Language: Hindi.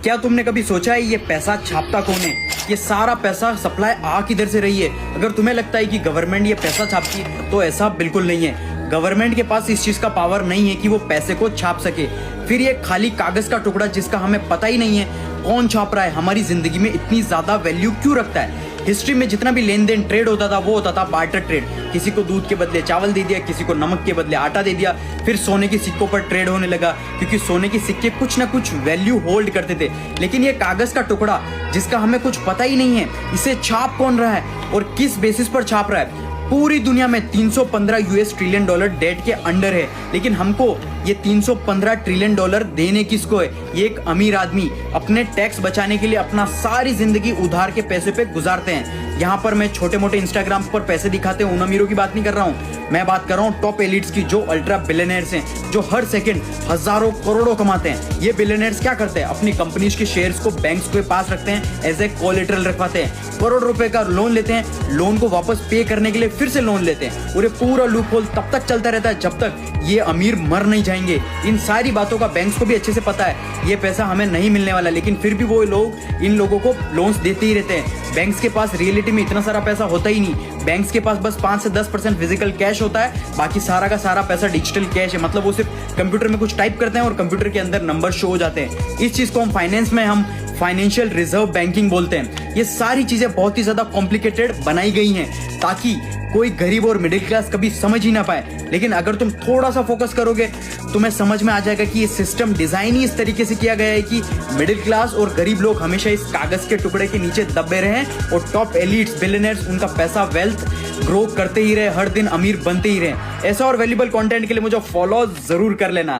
क्या तुमने कभी सोचा है ये पैसा छापता कौन है? ये सारा पैसा सप्लाई आ किधर से रही है? अगर तुम्हें लगता है कि गवर्नमेंट ये पैसा छापती है तो ऐसा बिल्कुल नहीं है। गवर्नमेंट के पास इस चीज का पावर नहीं है कि वो पैसे को छाप सके। फिर ये खाली कागज का टुकड़ा जिसका हमें पता ही नहीं है कौन छाप रहा है, हमारी जिंदगी में इतनी ज्यादा वैल्यू क्यों रखता है? हिस्ट्री में जितना भी लेन देन ट्रेड होता था वो होता था बार्टर ट्रेड। किसी को दूध के बदले चावल दे दिया, किसी को नमक के बदले आटा दे दिया। फिर सोने के सिक्कों पर ट्रेड होने लगा क्योंकि सोने के सिक्के कुछ ना कुछ वैल्यू होल्ड करते थे। लेकिन ये कागज का टुकड़ा जिसका हमें कुछ पता ही नहीं है, इसे छाप कौन रहा है और किस बेसिस पर छाप रहा है? पूरी दुनिया में 315 यूएस ट्रिलियन डॉलर डेट के अंडर है, लेकिन हमको ये 315 ट्रिलियन डॉलर देने किसको है? ये एक अमीर आदमी अपने टैक्स बचाने के लिए अपना सारी जिंदगी उधार के पैसे पे गुजारते हैं। यहाँ पर मैं छोटे मोटे इंस्टाग्राम पर पैसे दिखाते हैं उन अमीरों की बात नहीं कर रहा हूँ, मैं बात कर रहा हूँ टॉप एलिट्स की, जो अल्ट्रा बिलियनर्स हैं, जो हर सेकंड हजारों करोड़ों कमाते हैं। ये बिलियनर्स क्या करते हैं? अपनी कंपनीज के शेयर्स को बैंक्स के पास रखते हैं, एज ए कोलेटरल रखवाते हैं, करोड़ रुपए का लोन लेते हैं, लोन को वापस पे करने के लिए फिर से लोन लेते हैं और ये पूरा लूप होल तब तक चलता रहता है जब तक ये अमीर मर नहीं जाएंगे। इन सारी बातों का बैंक्स को भी अच्छे से पता है, ये पैसा हमें नहीं मिलने वाला, लेकिन फिर भी वो लोग इन लोगों को लोन्स देते ही रहते हैं। बैंक्स के पास रियलिटी में इतना सारा पैसा होता ही नहीं। बैंक्स के पास बस 5 से 10% फिजिकल कैश होता है, बाकी सारा का सारा पैसा डिजिटल कैश है। मतलब वो सिर्फ कंप्यूटर में कुछ टाइप करते हैं और कंप्यूटर के अंदर नंबर शो हो जाते हैं। इस चीज को हम फाइनेंस में हम फाइनेंशियल रिजर्व बैंकिंग बोलते हैं। ये सारी चीजें बहुत ही ज्यादा कॉम्प्लिकेटेड बनाई गई हैं ताकि कोई गरीब और मिडिल क्लास कभी समझ ही ना पाए। लेकिन अगर तुम थोड़ा सा फोकस करोगे तुम्हें समझ में आ जाएगा कि ये सिस्टम डिजाइन ही इस तरीके से किया गया है कि मिडिल क्लास और गरीब लोग हमेशा इस कागज के टुकड़े के नीचे दबे रहे और टॉप एलिट्स बिलियनर्स उनका पैसा वेल्थ ग्रो करते ही रहे, हर दिन अमीर बनते ही रहे। ऐसा और वैल्यूबल कंटेंट के लिए मुझे फॉलो जरूर कर लेना।